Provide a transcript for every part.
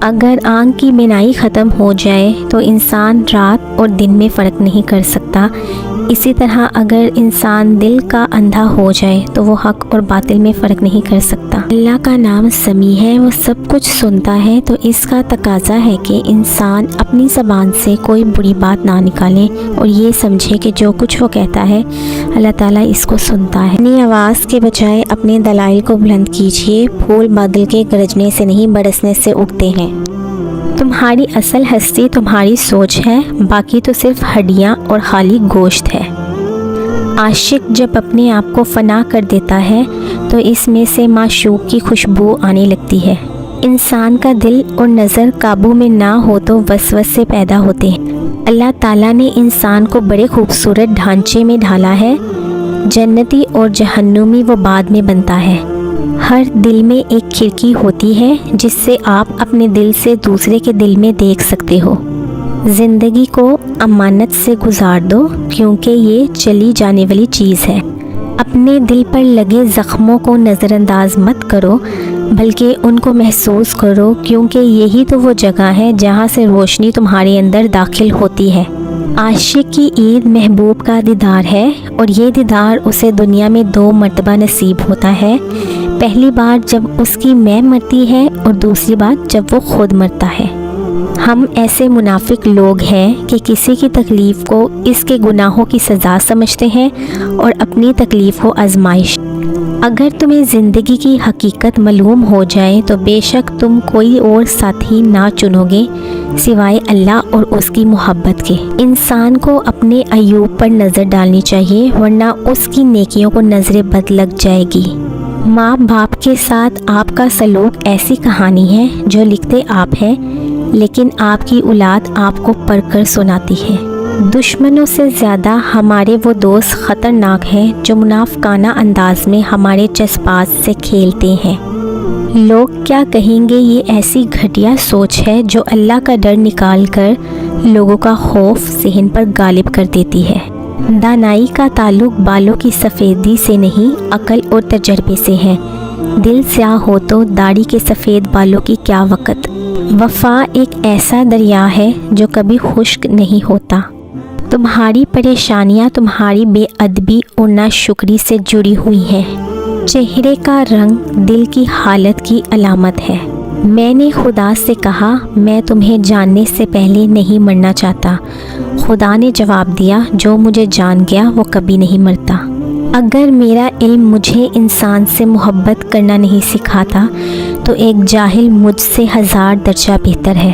اگر آنکھ کی بینائی ختم ہو جائے تو انسان رات اور دن میں فرق نہیں کر سکتا، اسی طرح اگر انسان دل کا اندھا ہو جائے تو وہ حق اور باطل میں فرق نہیں کر سکتا۔ اللہ کا نام سمیع ہے، وہ سب کچھ سنتا ہے، تو اس کا تقاضا ہے کہ انسان اپنی زبان سے کوئی بری بات نہ نکالے اور یہ سمجھے کہ جو کچھ وہ کہتا ہے اللہ تعالیٰ اس کو سنتا ہے۔ اپنی آواز کے بجائے اپنے دلائل کو بلند کیجیے، پھول بادل کے گرجنے سے نہیں برسنے سے اگتے ہیں۔ تمہاری اصل ہستی تمہاری سوچ ہے، باقی تو صرف ہڈیاں اور خالی گوشت ہے۔ عاشق جب اپنے آپ کو فنا کر دیتا ہے تو اس میں سے معشوق کی خوشبو آنے لگتی ہے۔ انسان کا دل اور نظر قابو میں نہ ہو تو وسوسے پیدا ہوتے ہیں۔ اللہ تعالیٰ نے انسان کو بڑے خوبصورت ڈھانچے میں ڈھالا ہے، جنتی اور جہنمی وہ بعد میں بنتا ہے۔ ہر دل میں ایک کھڑکی ہوتی ہے جس سے آپ اپنے دل سے دوسرے کے دل میں دیکھ سکتے ہو۔ زندگی کو امانت سے گزار دو کیونکہ یہ چلی جانے والی چیز ہے۔ اپنے دل پر لگے زخموں کو نظر انداز مت کرو بلکہ ان کو محسوس کرو، کیونکہ یہی تو وہ جگہ ہے جہاں سے روشنی تمہارے اندر داخل ہوتی ہے۔ عاشق کی عید محبوب کا دیدار ہے اور یہ دیدار اسے دنیا میں 2 مرتبہ نصیب ہوتا ہے، پہلی بار جب اس کی مے مرتی ہے اور دوسری بار جب وہ خود مرتا ہے۔ ہم ایسے منافق لوگ ہیں کہ کسی کی تکلیف کو اس کے گناہوں کی سزا سمجھتے ہیں اور اپنی تکلیف کو آزمائش۔ اگر تمہیں زندگی کی حقیقت معلوم ہو جائے تو بے شک تم کوئی اور ساتھی نہ چنو گے سوائے اللہ اور اس کی محبت کے۔ انسان کو اپنے عیوب پر نظر ڈالنی چاہیے ورنہ اس کی نیکیوں کو نظر بد لگ جائے گی۔ ماں باپ کے ساتھ آپ کا سلوک ایسی کہانی ہے جو لکھتے آپ ہیں لیکن آپ کی اولاد آپ کو پڑھ کر سناتی ہے۔ دشمنوں سے زیادہ ہمارے وہ دوست خطرناک ہیں جو منافقانہ انداز میں ہمارے جذبات سے کھیلتے ہیں۔ لوگ کیا کہیں گے، یہ ایسی گھٹیا سوچ ہے جو اللہ کا ڈر نکال کر لوگوں کا خوف ذہن پر غالب کر دیتی ہے۔ دانائی کا تعلق بالوں کی سفیدی سے نہیں، عقل اور تجربے سے ہے۔ دل سیاہ ہو تو داڑھی کے سفید بالوں کی کیا وقت۔ وفا ایک ایسا دریا ہے جو کبھی خشک نہیں ہوتا۔ تمہاری پریشانیاں تمہاری بے ادبی اور ناشکری سے جڑی ہوئی ہیں۔ چہرے کا رنگ دل کی حالت کی علامت ہے۔ میں نے خدا سے کہا میں تمہیں جاننے سے پہلے نہیں مرنا چاہتا۔ خدا نے جواب دیا جو مجھے جان گیا وہ کبھی نہیں مرتا۔ اگر میرا علم مجھے انسان سے محبت کرنا نہیں سکھاتا تو ایک جاہل مجھ سے 1000 درجہ بہتر ہے۔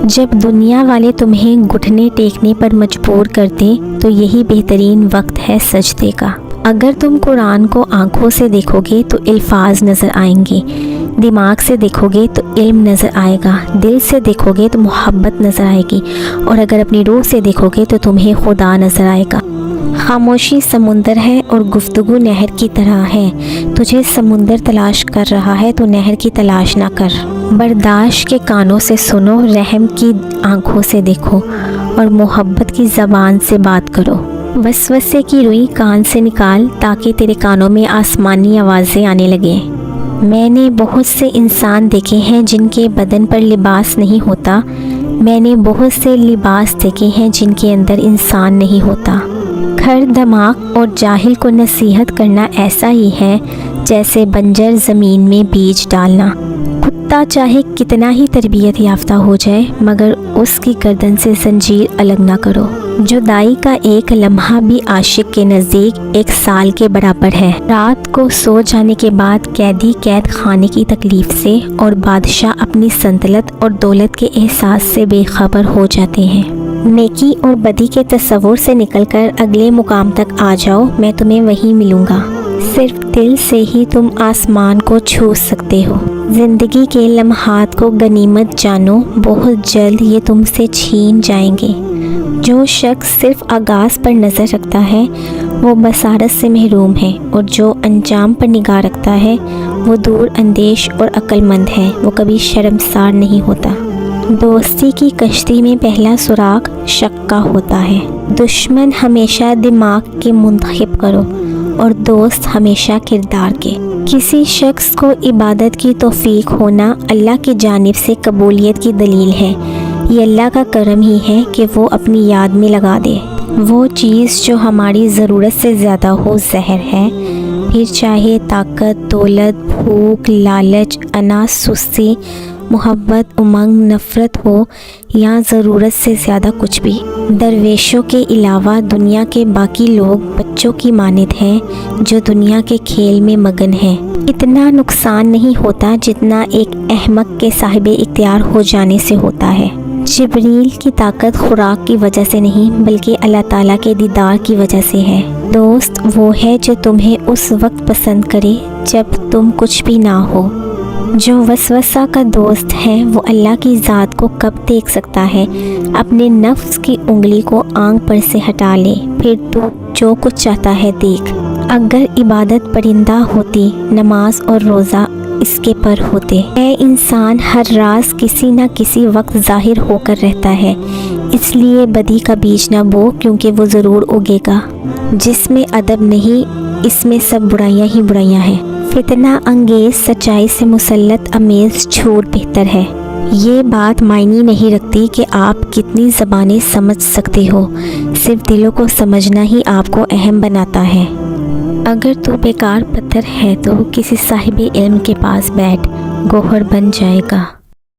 جب دنیا والے تمہیں گھٹنے ٹیکنے پر مجبور کرتے تو یہی بہترین وقت ہے سجدے کا۔ اگر تم قرآن کو آنکھوں سے دیکھو گے تو الفاظ نظر آئیں گے، دماغ سے دیکھو گے تو علم نظر آئے گا، دل سے دیکھو گے تو محبت نظر آئے گی اور اگر اپنی روح سے دیکھو گے تو تمہیں خدا نظر آئے گا۔ خاموشی سمندر ہے اور گفتگو نہر کی طرح ہے۔ تجھے سمندر تلاش کر رہا ہے تو نہر کی تلاش نہ کر۔ برداشت کے کانوں سے سنو، رحم کی آنکھوں سے دیکھو اور محبت کی زبان سے بات کرو۔ وسوسے کی روئی کان سے نکال تاکہ تیرے کانوں میں آسمانی آوازیں آنے لگیں۔ میں نے بہت سے انسان دیکھے ہیں جن کے بدن پر لباس نہیں ہوتا، میں نے بہت سے لباس دیکھے ہیں جن کے اندر انسان نہیں ہوتا۔ کھر دماغ اور جاہل کو نصیحت کرنا ایسا ہی ہے جیسے بنجر زمین میں بیج ڈالنا۔ کتا چاہے کتنا ہی تربیت یافتہ ہو جائے مگر اس کی گردن سے زنجیر الگ نہ کرو۔ جدائی کا ایک لمحہ بھی عاشق کے نزدیک 1 سال کے برابر ہے۔ رات کو سو جانے کے بعد قیدی قید خانے کی تکلیف سے اور بادشاہ اپنی سلطنت اور دولت کے احساس سے بے خبر ہو جاتے ہیں۔ نیکی اور بدی کے تصور سے نکل کر اگلے مقام تک آ جاؤ، میں تمہیں وہیں ملوں گا۔ صرف دل سے ہی تم آسمان کو چھو سکتے ہو۔ زندگی کے لمحات کو غنیمت جانو، بہت جلد یہ تم سے چھین جائیں گے۔ جو شخص صرف آغاز پر نظر رکھتا ہے وہ بصارت سے محروم ہے اور جو انجام پر نگاہ رکھتا ہے وہ دور اندیش اور عقل مند ہے، وہ کبھی شرمسار نہیں ہوتا۔ دوستی کی کشتی میں پہلا سراغ شک کا ہوتا ہے۔ دشمن ہمیشہ دماغ کے منتخب کرو اور دوست ہمیشہ کردار کے۔ کسی شخص کو عبادت کی توفیق ہونا اللہ کی جانب سے قبولیت کی دلیل ہے۔ یہ اللہ کا کرم ہی ہے کہ وہ اپنی یاد میں لگا دے۔ وہ چیز جو ہماری ضرورت سے زیادہ ہو زہر ہے، پھر چاہے طاقت، دولت، بھوک، لالچ، انا، سستی، محبت، امنگ، نفرت ہو یا ضرورت سے زیادہ کچھ بھی۔ درویشوں کے علاوہ دنیا کے باقی لوگ بچوں کی مانند ہیں جو دنیا کے کھیل میں مگن ہیں۔ اتنا نقصان نہیں ہوتا جتنا ایک احمق کے صاحب اختیار ہو جانے سے ہوتا ہے۔ جبریل کی طاقت خوراک کی وجہ سے نہیں بلکہ اللہ تعالیٰ کے دیدار کی وجہ سے ہے۔ دوست وہ ہے جو تمہیں اس وقت پسند کرے جب تم کچھ بھی نہ ہو۔ جو وسوسہ کا دوست ہے وہ اللہ کی ذات کو کب دیکھ سکتا ہے؟ اپنے نفس کی انگلی کو آنکھ پر سے ہٹا لے، پھر تو جو کچھ چاہتا ہے دیکھ۔ اگر عبادت پرندہ ہوتی، نماز اور روزہ اس کے پر ہوتے۔ اے انسان، ہر راز کسی نہ کسی وقت ظاہر ہو کر رہتا ہے، اس لیے بدی کا بیج نہ بو کیونکہ وہ ضرور اگے گا۔ جس میں ادب نہیں، اس میں سب برائیاں ہی برائیاں ہیں۔ فتنہ انگیز سچائی سے مسلط امیز جھوٹ بہتر ہے۔ یہ بات معنی نہیں رکھتی کہ آپ کتنی زبانیں سمجھ سکتے ہو، صرف دلوں کو سمجھنا ہی آپ کو اہم بناتا ہے۔ اگر تو بیکار پتھر ہے تو کسی صاحب علم کے پاس بیٹھ، گوہر بن جائے گا۔